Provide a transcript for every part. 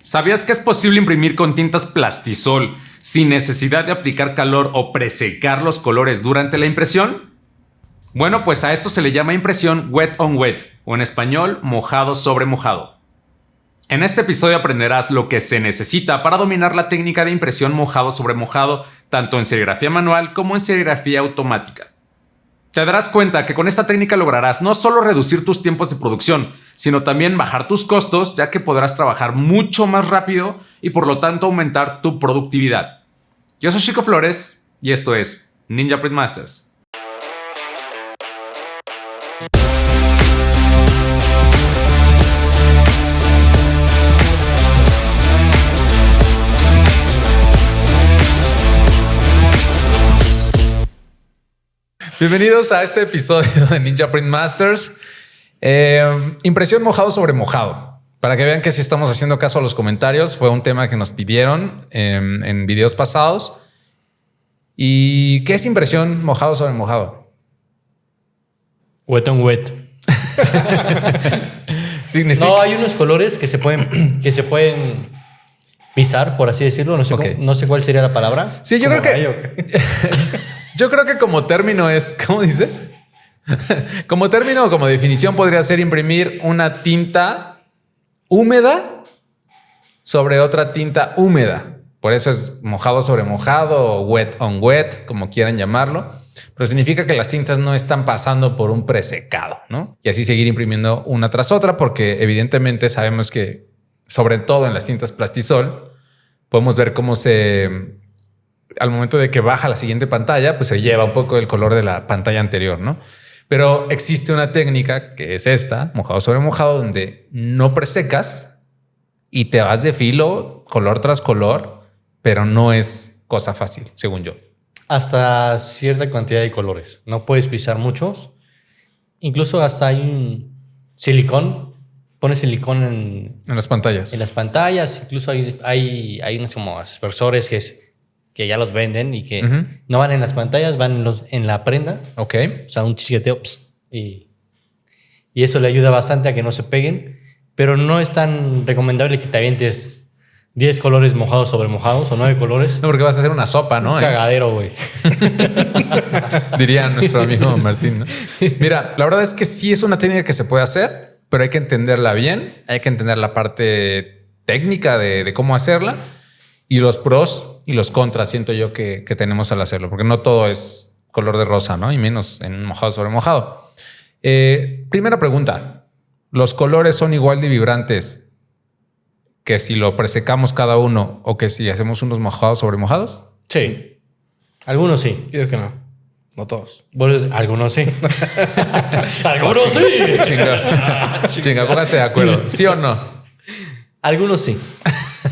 ¿Sabías que es posible imprimir con tintas Plastisol sin necesidad de aplicar calor o presecar los colores durante la impresión? Bueno, pues a esto se le llama impresión wet on wet, o en español, mojado sobre mojado. En este episodio aprenderás lo que se necesita para dominar la técnica de impresión mojado sobre mojado, tanto en serigrafía manual como en serigrafía automática. Te darás cuenta que con esta técnica lograrás no solo reducir tus tiempos de producción, sino también bajar tus costos, ya que podrás trabajar mucho más rápido y por lo tanto aumentar tu productividad. Yo soy Chico Flores y esto es Ninja Print Masters. Bienvenidos a este episodio de Ninja Print Masters. Impresión mojado sobre mojado. Para que vean que sí estamos haciendo caso a los comentarios. Fue un tema que nos pidieron en videos pasados. ¿Y qué es impresión mojado sobre mojado? Wet on wet. Significa... No, hay unos colores que se pueden pisar, por así decirlo. No sé, Okay. no sé cuál sería la palabra. Sí, yo creo que... Yo creo que como término es... ¿Cómo dices? Como término o como definición podría ser imprimir una tinta húmeda sobre otra tinta húmeda. Por eso es mojado sobre mojado o wet on wet, como quieran llamarlo. Pero significa que las tintas no están pasando por un presecado, ¿no? Y así seguir imprimiendo una tras otra, porque evidentemente sabemos que, sobre todo en las tintas Plastisol, podemos ver cómo al momento de que baja la siguiente pantalla, pues se lleva un poco el color de la pantalla anterior, ¿no? Pero existe una técnica que es esta, mojado sobre mojado, donde no presecas y te vas de filo, color tras color, pero no es cosa fácil, según yo. Hasta cierta cantidad de colores. No puedes pisar muchos. Incluso hasta hay un silicón. Pones silicón en las pantallas. En las pantallas. Incluso hay unos como aspersores que ya los venden y que no van en las pantallas, van en la prenda. Ok. O sea, un chisqueteo. Y eso le ayuda bastante a que no se peguen. Pero no es tan recomendable que te avientes 10 colores mojados sobre mojados o 9 colores. No, porque vas a hacer una sopa, ¿no? Un cagadero, güey. Diría nuestro amigo Martín, ¿no? Mira, la verdad es que sí es una técnica que se puede hacer, pero hay que entenderla bien. Hay que entender la parte técnica de cómo hacerla y los pros y los contras siento yo que tenemos al hacerlo, porque no todo es color de rosa, ¿no? Y menos en mojado sobre mojado. Primera pregunta. ¿Los colores son igual de vibrantes que si lo presecamos cada uno o que si hacemos unos mojados sobre mojados? Sí. Algunos sí. Yo digo que no. No todos. Bueno, algunos sí. Algunos sí. Chinga, póngase de acuerdo. ¿Sí o no? Algunos sí.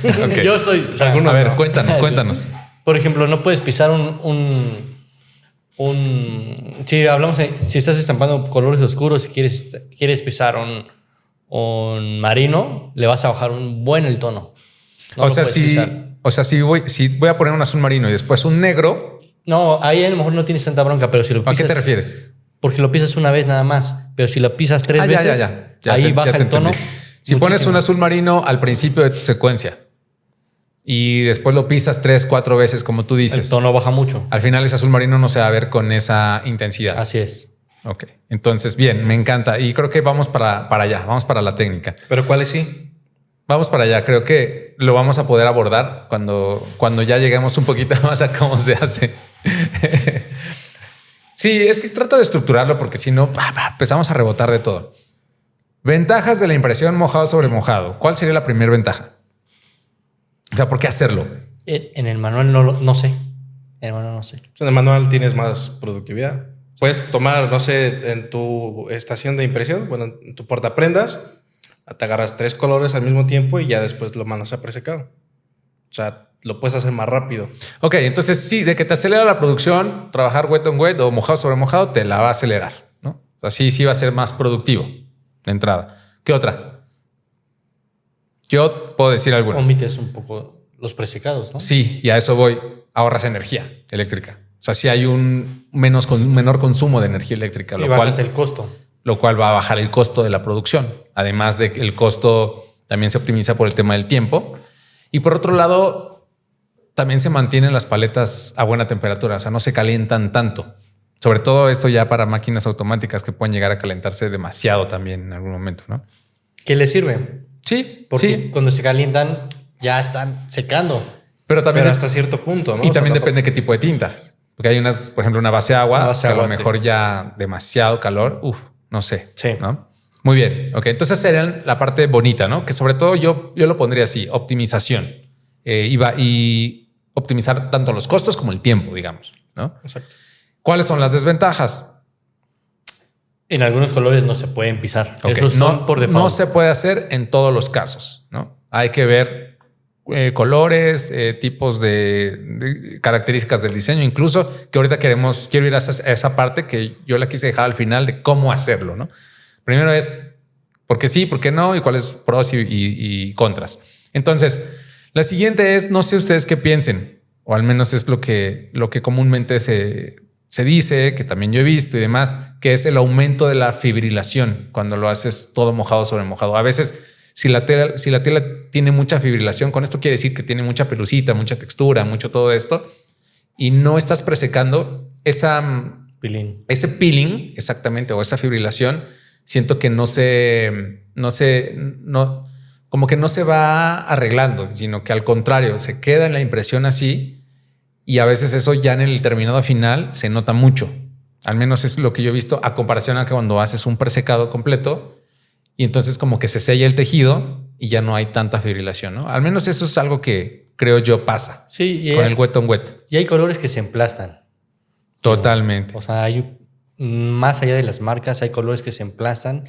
Okay. Yo soy... O sea, a ver, cuéntanos. Por ejemplo, no puedes pisar si hablamos si estás estampando colores oscuros y quieres pisar un marino, le vas a bajar un buen el tono. No si voy a poner un azul marino y después un negro. No, ahí a lo mejor no tienes tanta bronca, pero si lo pisas... ¿A qué te refieres? Porque lo pisas una vez nada más, pero si lo pisas 3 veces, ahí baja el tono. Si pones un azul marino al principio de tu secuencia y después lo pisas 3, 4 veces, como tú dices, el tono baja mucho. Al final ese azul marino no se va a ver con esa intensidad. Así es. Ok, entonces bien, me encanta y creo que vamos para allá, vamos para la técnica. ¿Pero cuáles sí? Vamos para allá, creo que lo vamos a poder abordar cuando ya lleguemos un poquito más a cómo se hace. Sí, es que trato de estructurarlo porque si no empezamos a rebotar de todo. Ventajas de la impresión mojado sobre mojado. ¿Cuál sería la primera ventaja? O sea, ¿por qué hacerlo? En el manual no sé. En el manual no sé. En el manual tienes más productividad. Puedes tomar, no sé, en tu estación de impresión, bueno, en tu portaprendas, te agarras 3 colores al mismo tiempo y ya después lo mandas a presecado. O sea, lo puedes hacer más rápido. Ok, entonces sí, de que te acelera la producción, trabajar wet on wet o mojado sobre mojado, te la va a acelerar, ¿no? Así sí va a ser más productivo de entrada. ¿Qué otra? Yo puedo decir alguna. Omites un poco los presecados, ¿no? Sí, y a eso voy. Ahorras energía eléctrica. O sea, si hay un menor consumo de energía eléctrica, y bajas el costo. Lo cual va a bajar el costo de la producción. Además de que el costo también se optimiza por el tema del tiempo. Y por otro lado, también se mantienen las paletas a buena temperatura, o sea, no se calientan tanto. Sobre todo esto ya para máquinas automáticas que pueden llegar a calentarse demasiado también en algún momento, ¿no? ¿Qué les sirve? Sí, Porque sí. cuando se calientan ya están secando. Pero también Pero hasta cierto punto, ¿no? y O sea, también tampoco- depende de qué tipo de tintas. Porque hay unas, por ejemplo, una base de agua, Una base que de a lo agua, mejor ya demasiado calor. Uf, no sé. Sí. ¿No? Muy bien. Ok, entonces serían la parte bonita, ¿no? Que sobre todo yo lo pondría así, optimización. Y optimizar tanto los costos como el tiempo, digamos, ¿no? Exacto. ¿Cuáles son las desventajas? En algunos colores no se pueden pisar. Ok, Esos son por default. no se puede hacer en todos los casos, ¿no? Hay que ver colores, tipos de características del diseño, incluso que ahorita quiero ir a esa parte que yo la quise dejar al final de cómo hacerlo, ¿no? Primero es por qué sí, por qué no y cuáles pros y contras. Entonces, la siguiente es, no sé ustedes qué piensen, o al menos es lo que comúnmente se dice, que también yo he visto y demás, que es el aumento de la fibrilación cuando lo haces todo mojado sobre mojado. A veces, si la tela tiene mucha fibrilación, con esto quiere decir que tiene mucha pelucita, mucha textura, mucho todo esto, y no estás presecando Pilín. ese peeling, exactamente, o esa fibrilación, siento que como que no se va arreglando, sino que al contrario, se queda en la impresión así. Y a veces eso ya en el terminado final se nota mucho. Al menos es lo que yo he visto a comparación a que cuando haces un presecado completo y entonces como que se sella el tejido y ya no hay tanta fibrilación, ¿no? Al menos eso es algo que creo yo pasa Sí, con el wet on wet. y hay colores que se emplastan. Totalmente. O sea, hay más allá de las marcas, hay colores que se emplastan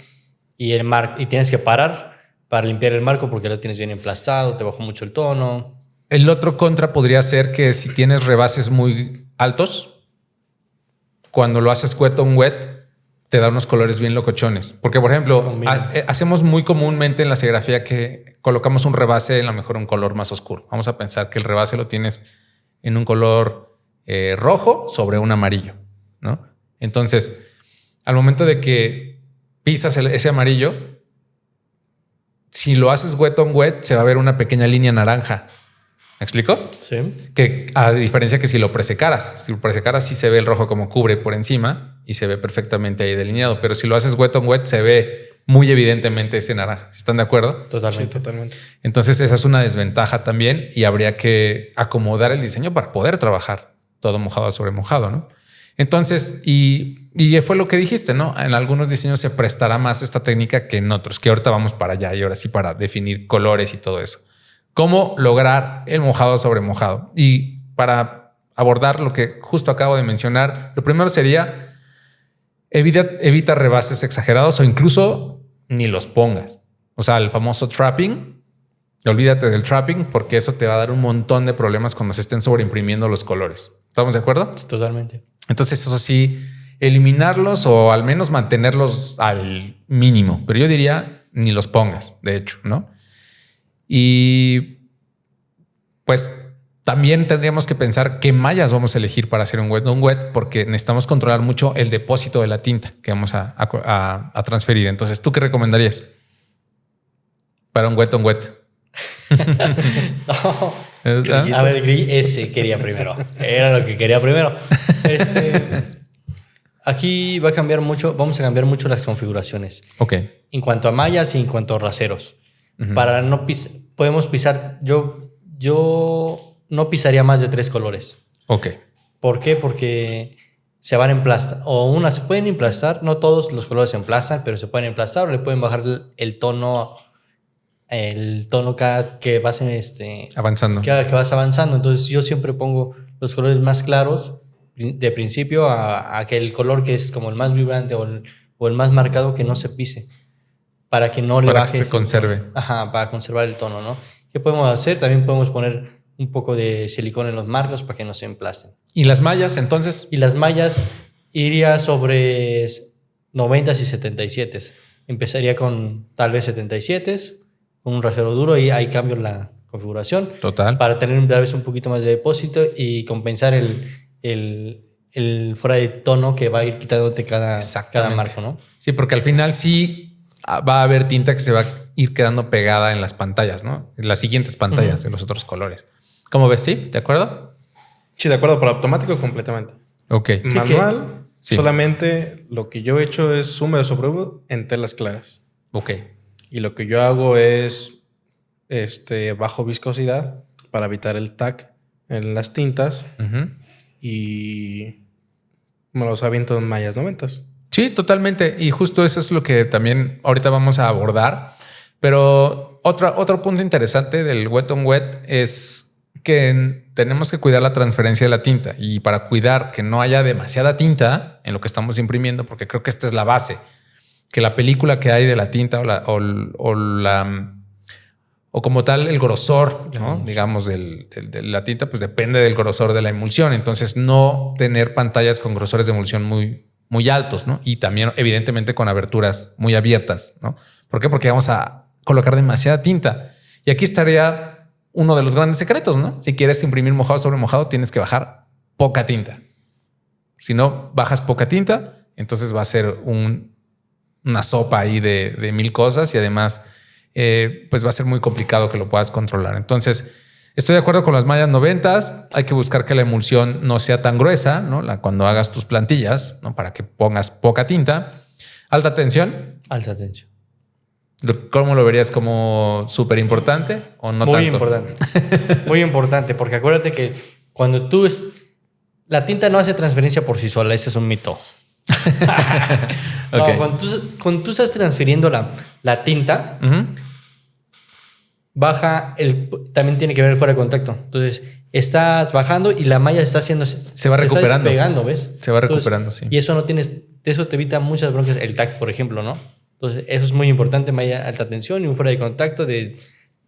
y y tienes que parar para limpiar el marco porque lo tienes bien emplastado, te bajó mucho el tono. El otro contra podría ser que si tienes rebases muy altos, cuando lo haces wet on wet, te da unos colores bien locochones. Porque, por ejemplo, Combina. hacemos muy comúnmente en la serigrafía que colocamos un rebase en a lo mejor un color más oscuro. Vamos a pensar que el rebase lo tienes en un color rojo sobre un amarillo, ¿no? Entonces, al momento de que pisas ese amarillo, si lo haces wet on wet, se va a ver una pequeña línea naranja. ¿Me explico? Sí. Que a diferencia que si lo presecaras, sí se ve el rojo como cubre por encima y se ve perfectamente ahí delineado. Pero si lo haces wet on wet, se ve muy evidentemente ese naranja. ¿Están de acuerdo? Sí, Totalmente. totalmente. Entonces esa es una desventaja también y habría que acomodar el diseño para poder trabajar todo mojado sobre mojado, ¿no? Entonces, y fue lo que dijiste, ¿no? En algunos diseños se prestará más esta técnica que en otros, que ahorita vamos para allá y ahora sí para definir colores y todo eso. ¿Cómo lograr el mojado sobre mojado? Y para abordar lo que justo acabo de mencionar, lo primero sería evita rebases exagerados o incluso ni los pongas. O sea, el famoso trapping. Olvídate del trapping porque eso te va a dar un montón de problemas cuando se estén sobreimprimiendo los colores. ¿Estamos de acuerdo? Totalmente. Entonces, eso sí, eliminarlos o al menos mantenerlos al mínimo. Pero yo diría ni los pongas, de hecho, ¿no? Y pues también tendríamos que pensar qué mallas vamos a elegir para hacer un wet on wet, porque necesitamos controlar mucho el depósito de la tinta que vamos a transferir. Entonces, ¿tú qué recomendarías para un wet on wet? A ver, ese quería primero. Era lo que quería primero. Aquí va a cambiar mucho, vamos a cambiar mucho las configuraciones. Ok. En cuanto a mallas y en cuanto a raseros. Para no podemos pisar, yo no pisaría más de 3 colores. Ok. ¿Por qué? Porque se van a emplastar. O se pueden emplastar, no todos los colores se emplastan, pero se pueden emplastar o le pueden bajar el tono cada que vas Avanzando. cada que vas avanzando. Entonces yo siempre pongo los colores más claros de principio a que el color que es como el más vibrante o el más marcado que no se pise para que no le Para baje. que se conserve. Ajá, para conservar el tono, ¿no? ¿Qué podemos hacer? También podemos poner un poco de silicona en los marcos para que no se emplasten. ¿Y las mallas entonces? Y las mallas iría sobre 90s y 77s. Empezaría con tal vez 77s, con un rasero duro y ahí cambio la configuración. Total. Para tener tal vez un poquito más de depósito y compensar el fuera de tono que va a ir quitándote cada marco, ¿no? Sí, porque al final sí va a haber tinta que se va ir quedando pegada en las pantallas, ¿no? En las siguientes pantallas de los otros colores. ¿Cómo ves? ¿Sí? ¿De acuerdo? Sí, de acuerdo, por automático completamente. Ok. Manual, sí. solamente lo que yo he hecho es húmedo sobre húmedo en telas claras. Ok. Y lo que yo hago es bajo viscosidad para evitar el tack en las tintas Ujú. y me los aviento en mallas 90. Sí, totalmente. Y justo eso es lo que también ahorita vamos a abordar. Pero otro punto interesante del wet on wet es que tenemos que cuidar la transferencia de la tinta, y para cuidar que no haya demasiada tinta en lo que estamos imprimiendo, porque creo que esta es la base, que la película que hay de la tinta o como tal el grosor, ¿no? Digamos, de la tinta, pues depende del grosor de la emulsión. Entonces, no tener pantallas con grosores de emulsión muy altos, ¿no? Y también, evidentemente, con aberturas muy abiertas, ¿no? ¿Por qué? Porque vamos a colocar demasiada tinta. Y aquí estaría uno de los grandes secretos, ¿no? Si quieres imprimir mojado sobre mojado, tienes que bajar poca tinta. Si no bajas poca tinta, entonces va a ser una sopa ahí de mil cosas, y además pues va a ser muy complicado que lo puedas controlar. Entonces, estoy de acuerdo con las mallas 90. Hay que buscar que la emulsión no sea tan gruesa, ¿no? Cuando hagas tus plantillas, ¿no? Para que pongas poca tinta. Alta tensión. Alta tensión. ¿Cómo lo verías? ¿Como súper importante o no Muy tanto? importante. Muy importante, porque acuérdate que cuando la tinta no hace transferencia por sí sola, ese es un mito. No, Ok. cuando tú estás transfiriendo la tinta, también tiene que ver el fuera de contacto. Entonces, estás bajando y la malla está haciendo... Se va recuperando. Está despegando, ¿ves? Se va recuperando, sí. Y eso eso te evita muchas broncas. El TAC, por ejemplo, ¿no? Entonces, eso es muy importante, malla alta tensión y un fuera de contacto de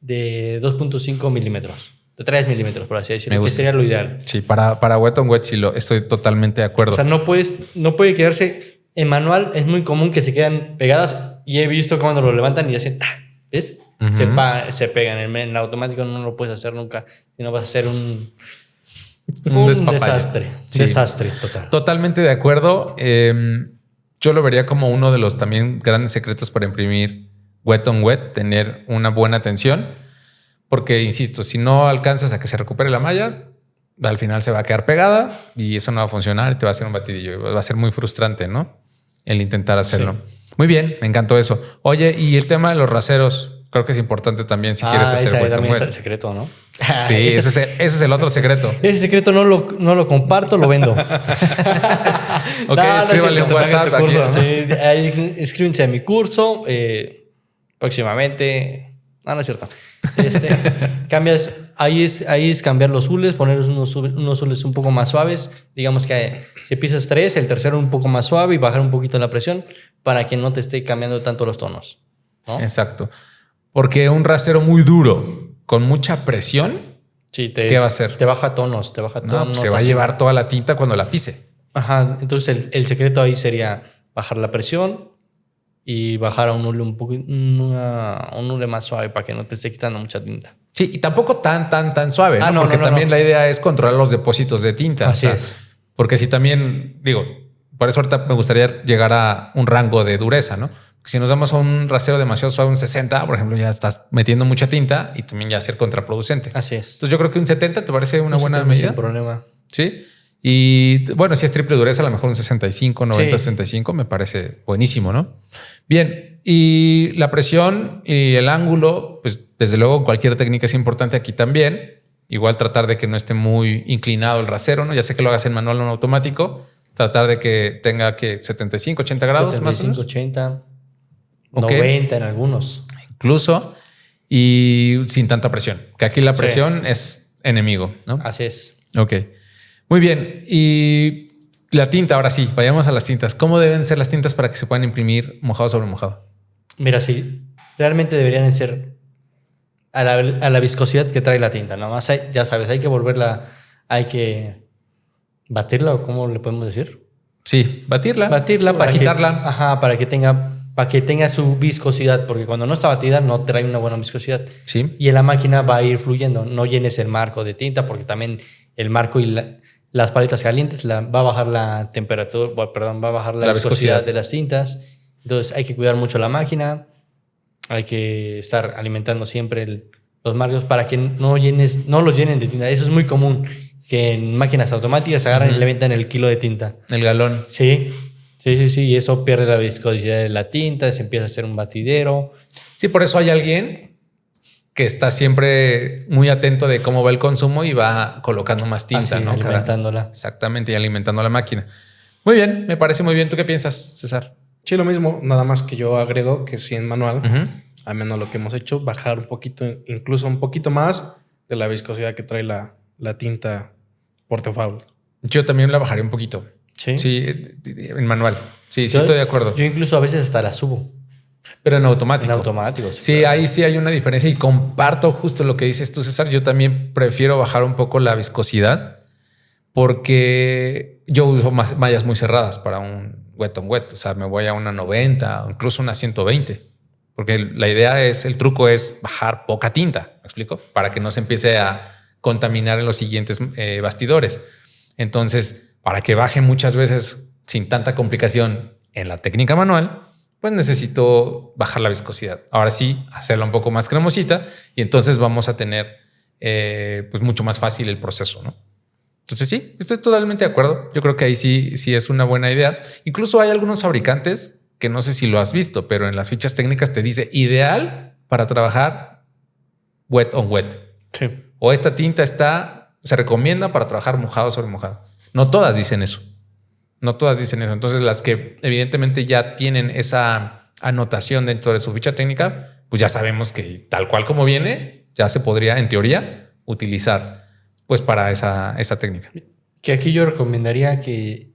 2.5 milímetros. De 3 milímetros, por así decirlo, que sería lo ideal. Sí, para wet on wet sí estoy totalmente de acuerdo. O sea, no puede quedarse en manual. Es muy común que se quedan pegadas, y he visto cuando lo levantan y hacen, ¿ves? Se pegan. En el automático no lo puedes hacer nunca, si no vas a hacer un desastre. Sí. Desastre total. Totalmente de acuerdo. Yo lo vería como uno de los también grandes secretos para imprimir wet on wet, tener una buena tensión, porque insisto, si no alcanzas a que se recupere la malla, al final se va a quedar pegada y eso no va a funcionar y te va a hacer un batidillo. Va a ser muy frustrante, ¿no? El intentar hacerlo. Sí. Muy bien, me encantó eso. Oye, y el tema de los raseros, creo que es importante también si quieres hacer wet on también wet. Es el secreto, ¿no? Sí, ese es el otro secreto. Ese secreto no lo comparto, lo vendo. Ok, escríbanle en WhatsApp. Curso, sí, escríbense a mi curso. Próximamente. No es cierto. Cambias, ahí es cambiar los hules, poner unos hules un poco más suaves. Digamos que si pisas 3, el tercero un poco más suave, y bajar un poquito la presión para que no te esté cambiando tanto los tonos, ¿no? Exacto. Porque un rasero muy duro, con mucha presión, sí, ¿qué va a hacer? Te baja tonos, No, se va a llevar toda la tinta cuando la pise. Ajá, entonces el secreto ahí sería bajar la presión y bajar a un hule un hule más suave para que no te esté quitando mucha tinta. Sí, y tampoco tan suave, ¿no? Porque también la idea es controlar los depósitos de tinta. Así es. Porque si también, por eso ahorita me gustaría llegar a un rango de dureza, ¿no? Porque si nos damos a un rasero demasiado suave, un 60, por ejemplo, ya estás metiendo mucha tinta y también ya ser contraproducente. Así es. Entonces yo creo que un 70 te parece una buena medida. Sin problema. Sí. Y bueno, si es triple dureza, a lo mejor un 65, 90, sí. 65 me parece buenísimo, ¿no? Bien. Y la presión y el ángulo, pues desde luego cualquier técnica es importante aquí también. Igual tratar de que no esté muy inclinado el rasero, ¿no? Ya sé que lo hagas en manual o en automático. Tratar de que tenga 75, 80 grados 75, más o menos. 80, okay. 90 en algunos. Incluso. Y sin tanta presión. Que aquí la presión es enemigo, ¿no? Así es. Ok. Muy bien. Y la tinta, ahora sí, vayamos a las tintas. ¿Cómo deben ser las tintas para que se puedan imprimir mojado sobre mojado? Mira, sí, realmente deberían ser a la viscosidad que trae la tinta. Nada más ya sabes, hay que batirla, o ¿cómo le podemos decir? Sí, batirla. Batirla para agitarla. Ajá, para que tenga su viscosidad, porque cuando no está batida no trae una buena viscosidad. Sí. Y en la máquina va a ir fluyendo. No llenes el marco de tinta, porque también el marco y las paletas calientes va a bajar la temperatura, va a bajar la viscosidad de las tintas. Entonces hay que cuidar mucho la máquina. Hay que estar alimentando siempre los marcos para que no los llenen de tinta. Eso es muy común, que en máquinas automáticas agarran y le ventan el kilo de tinta. El galón. Sí. Y eso pierde la viscosidad de la tinta, se empieza a hacer un batidero. Sí, por eso hay alguien que está siempre muy atento de cómo va el consumo y va colocando más tinta, ¿no? Alimentándola. Exactamente, y alimentando la máquina. Muy bien, me parece muy bien. ¿Tú qué piensas, César? Sí, lo mismo, nada más que yo agrego que sí en manual, al menos lo que hemos hecho, bajar un poquito, incluso un poquito más de la viscosidad que trae la tinta Portefable. Yo también la bajaré un poquito. Sí, en manual. Sí, estoy de acuerdo. Yo incluso a veces hasta la subo. Pero en automático. En automático, sí. Claro. Ahí sí hay una diferencia y comparto justo lo que dices tú, César. Yo también prefiero bajar un poco la viscosidad porque yo uso mallas muy cerradas para un wet on wet. O sea, me voy a una 90 o incluso una 120. Porque la idea es, el truco es bajar poca tinta, ¿me explico? Para que no se empiece a contaminar en los siguientes bastidores. Entonces, para que baje muchas veces sin tanta complicación en la técnica manual, pues necesito bajar la viscosidad. Ahora sí, hacerla un poco más cremosita y entonces vamos a tener pues mucho más fácil el proceso, ¿no? Entonces sí, estoy totalmente de acuerdo. Yo creo que ahí sí es una buena idea. Incluso hay algunos fabricantes que no sé si lo has visto, pero en las fichas técnicas te dice ideal para trabajar wet on wet. Sí. O esta tinta se recomienda para trabajar mojado sobre mojado. No todas dicen eso. No todas dicen eso. Entonces las que evidentemente ya tienen esa anotación dentro de su ficha técnica, pues ya sabemos que tal cual como viene, ya se podría en teoría utilizar pues para esa técnica. Que aquí yo recomendaría que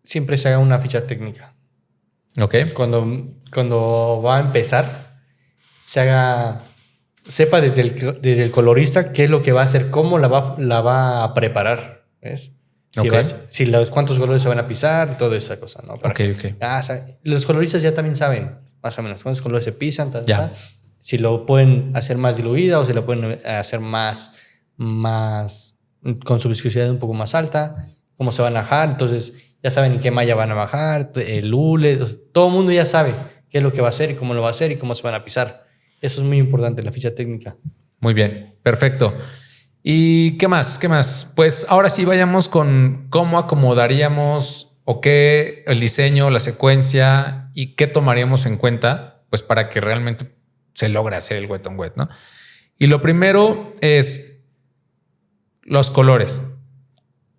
siempre se haga una ficha técnica. Ok. Cuando va a empezar, sepa desde el colorista qué es lo que va a hacer, cómo la va a preparar, ¿ves? Cuántos colores se van a pisar, toda esa cosa, ¿no? Los coloristas ya también saben más o menos cuántos colores se pisan, si lo pueden hacer más diluida o si lo pueden hacer más con su viscosidad un poco más alta, cómo se van a bajar. Entonces ya saben en qué malla van a bajar, el hule, todo el mundo ya sabe qué es lo que va a hacer y cómo lo va a hacer y cómo se van a pisar. Eso es muy importante, la ficha técnica. Muy bien, perfecto. ¿Y qué más? ¿Qué más? Pues ahora sí vayamos con cómo acomodaríamos o qué el diseño, la secuencia y qué tomaríamos en cuenta pues para que realmente se logre hacer el wet on wet, ¿no? Y lo primero es los colores.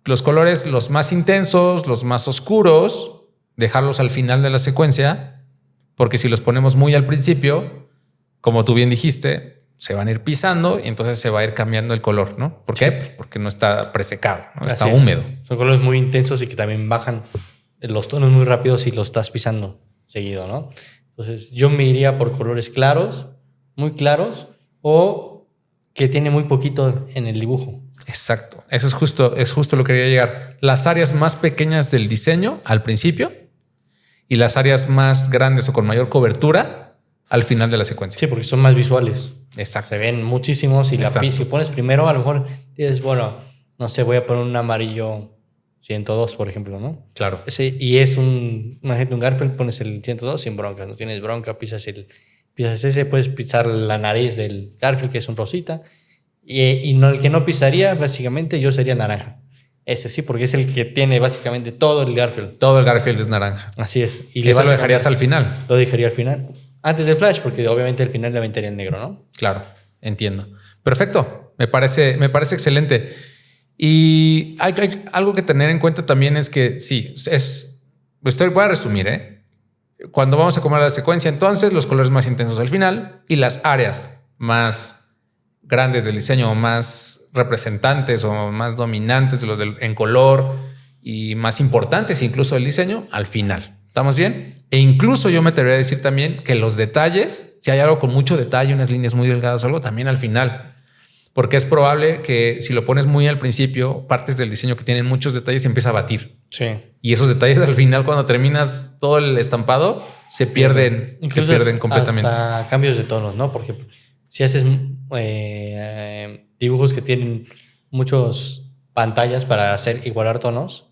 Los colores, los más intensos, los más oscuros, dejarlos al final de la secuencia, porque si los ponemos muy al principio, como tú bien dijiste, se van a ir pisando y entonces se va a ir cambiando el color, ¿no? ¿Por qué? Pues porque no está presecado, ¿no? Está húmedo. Son colores muy intensos y que también bajan los tonos muy rápidos si los estás pisando seguido, ¿no? Entonces yo me iría por colores claros, muy claros, o que tiene muy poquito en el dibujo. Exacto. Eso es justo lo que quería llegar. Las áreas más pequeñas del diseño al principio y las áreas más grandes o con mayor cobertura al final de la secuencia. Sí, porque son más visuales. Exacto. Se ven muchísimos y si pones primero, a lo mejor dices, bueno, no sé, voy a poner un amarillo 102, por ejemplo, ¿no? Claro. Y es un Garfield, pones el 102 sin bronca. No tienes bronca, pisas ese, puedes pisar la nariz del Garfield, que es un rosita. Y no, el que no pisaría, básicamente, yo sería naranja. Ese sí, porque es el que tiene básicamente todo el Garfield. Todo el Garfield es naranja. Así es. Y eso lo dejarías al final. Lo dejaría al final. Antes del Flash, porque obviamente al final le aventaría el negro, ¿no? Claro, entiendo. Perfecto. Me parece excelente. Y hay algo que tener en cuenta también es que sí, voy a resumir, Cuando vamos a comer la secuencia, entonces los colores más intensos al final y las áreas más grandes del diseño o más representantes o más dominantes en color y más importantes incluso del diseño al final. ¿Estamos bien? E incluso yo me atrevería a decir también que los detalles, si hay algo con mucho detalle, unas líneas muy delgadas o algo, también al final. Porque es probable que si lo pones muy al principio, partes del diseño que tienen muchos detalles se empieza a batir. Sí. Y esos detalles al final, cuando terminas todo el estampado, se pierden completamente. Hasta cambios de tonos, ¿no? Porque si haces dibujos que tienen muchas pantallas para igualar tonos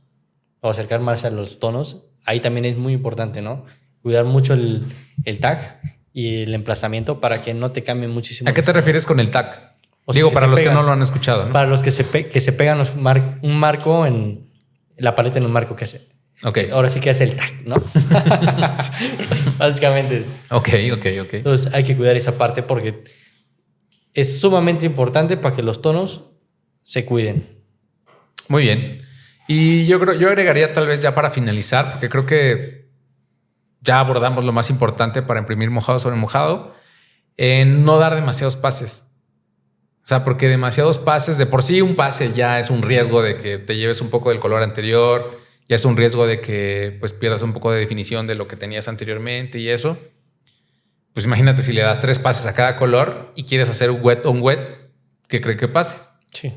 o acercar más a los tonos, ahí también es muy importante, ¿no? Cuidar mucho el tag y el emplazamiento para que no te cambie muchísimo. ¿A qué te refieres con el tac? O sea, Digo, que para se los pegan. que no lo han escuchado, ¿no? Para los que se pegan un marco en la paleta en un marco que hace. Ok. Ahora sí que hace el tac, ¿no? Básicamente. Ok. Entonces hay que cuidar esa parte porque es sumamente importante para que los tonos se cuiden. Muy bien. Y yo agregaría tal vez ya para finalizar, porque creo que ya abordamos lo más importante para imprimir mojado sobre mojado, en no dar demasiados pases. O sea, porque demasiados pases, de por sí un pase ya es un riesgo de que te lleves un poco del color anterior, ya es un riesgo de que pues pierdas un poco de definición de lo que tenías anteriormente y eso. Pues imagínate si le das 3 pases a cada color y quieres hacer un wet on wet, ¿qué cree que pase? Sí.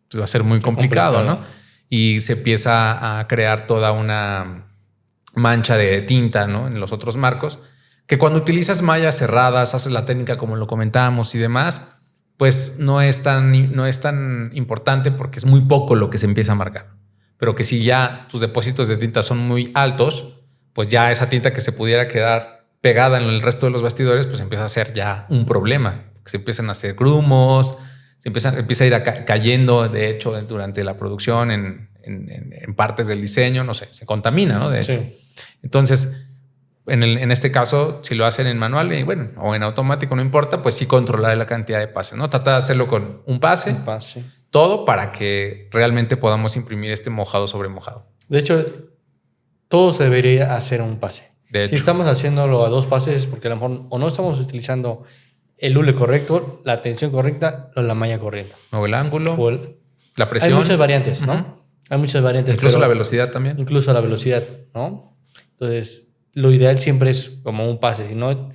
Pues va a ser muy complicado, ¿no? Y se empieza a crear toda una mancha de tinta, ¿no? En los otros marcos, que cuando utilizas mallas cerradas, haces la técnica como lo comentábamos y demás, pues no es tan importante porque es muy poco lo que se empieza a marcar. Pero que si ya tus depósitos de tinta son muy altos, pues ya esa tinta que se pudiera quedar pegada en el resto de los bastidores, pues empieza a ser ya un problema. Se empiezan a hacer grumos, empieza a ir cayendo, de hecho, durante la producción en partes del diseño, no sé, se contamina, ¿no? De hecho. Sí. Entonces, en este caso, si lo hacen en manual o en automático, no importa, pues sí controlar la cantidad de pases, ¿no? Tratar de hacerlo con un pase, todo para que realmente podamos imprimir este mojado sobre mojado. De hecho, todo se debería hacer a un pase. De hecho. Si estamos haciéndolo a 2 pases es porque a lo mejor o no estamos utilizando el hule correcto, la tensión correcta o la malla correcta. O el ángulo, la presión. Hay muchas variantes, ¿no? Hay muchas variantes. Incluso la velocidad también. Incluso la velocidad, ¿no? Entonces, lo ideal siempre es como un pase. Si no,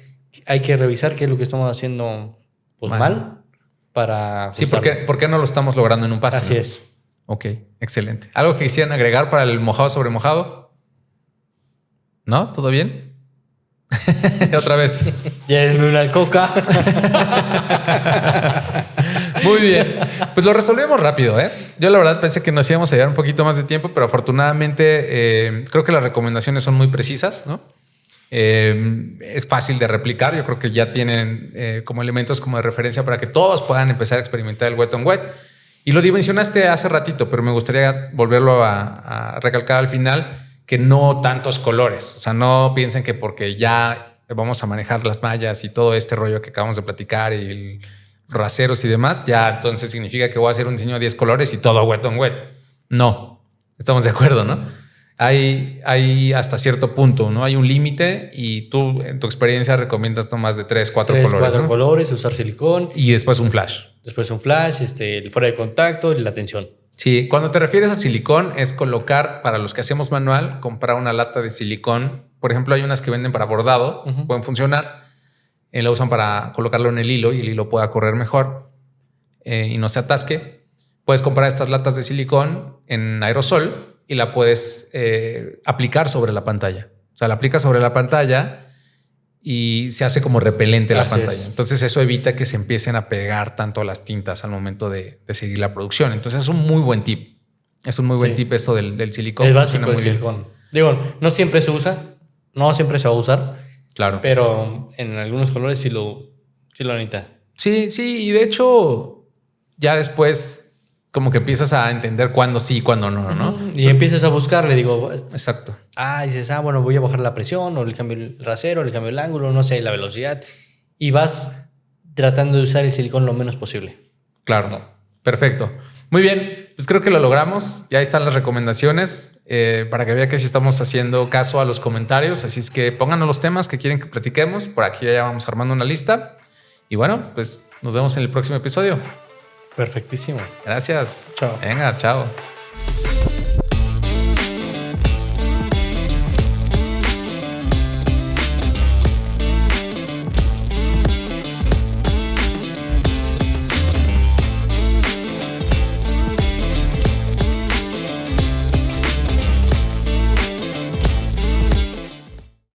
hay que revisar qué es lo que estamos haciendo pues, mal para... Sí, ¿por qué no lo estamos logrando en un pase? Así ¿no? es. Ok, excelente. ¿Algo que quisieran agregar para el mojado sobre mojado? ¿No? ¿Todo bien? Otra vez. Llévenme una coca. Muy bien. Pues lo resolvemos rápido, ¿eh? Yo la verdad pensé que nos íbamos a llevar un poquito más de tiempo, pero afortunadamente creo que las recomendaciones son muy precisas, ¿no? Es fácil de replicar. Yo creo que ya tienen como elementos como de referencia para que todos puedan empezar a experimentar el wet on wet. Y lo dimensionaste hace ratito, pero me gustaría volverlo a recalcar al final, que no tantos colores. O sea, no piensen que porque ya vamos a manejar las mallas y todo este rollo que acabamos de platicar y el raseros y demás, ya entonces significa que voy a hacer un diseño de 10 colores y todo wet on wet. No, estamos de acuerdo, ¿no? Hay hasta cierto punto, ¿no? Hay un límite y tú en tu experiencia recomiendas no más de 3, 4 colores. 4 ¿no? colores, usar silicón. Y después un flash. Después un flash, el fuera de contacto y la tensión. Sí, cuando te refieres a silicón es colocar, para los que hacemos manual, comprar una lata de silicón. Por ejemplo, hay unas que venden para bordado, pueden funcionar. La usan para colocarlo en el hilo y el hilo pueda correr mejor y no se atasque. Puedes comprar estas latas de silicón en aerosol y la puedes aplicar sobre la pantalla. O sea, la aplicas sobre la pantalla y se hace como repelente la pantalla. Entonces eso evita que se empiecen a pegar tanto las tintas al momento de seguir la producción. Entonces es un muy buen tip. Es un muy buen tip eso del silicón. Es básico el silicón. Digo, no siempre se usa, no siempre se va a usar. Claro. Pero en algunos colores sí lo necesita. Sí, y de hecho ya después como que empiezas a entender cuándo sí y cuándo no, ¿no? Y empiezas a buscar, le digo... Exacto. Dices, bueno, voy a bajar la presión, o le cambio el rasero, le cambio el ángulo, no sé, la velocidad. Y vas tratando de usar el silicón lo menos posible. Claro. No. Perfecto. Muy bien, pues creo que lo logramos. Ya están las recomendaciones para que vea que sí estamos haciendo caso a los comentarios. Así es que pónganos los temas que quieren que platiquemos. Por aquí ya vamos armando una lista. Y bueno, pues nos vemos en el próximo episodio. Perfectísimo. Gracias. Chao. Venga, chao.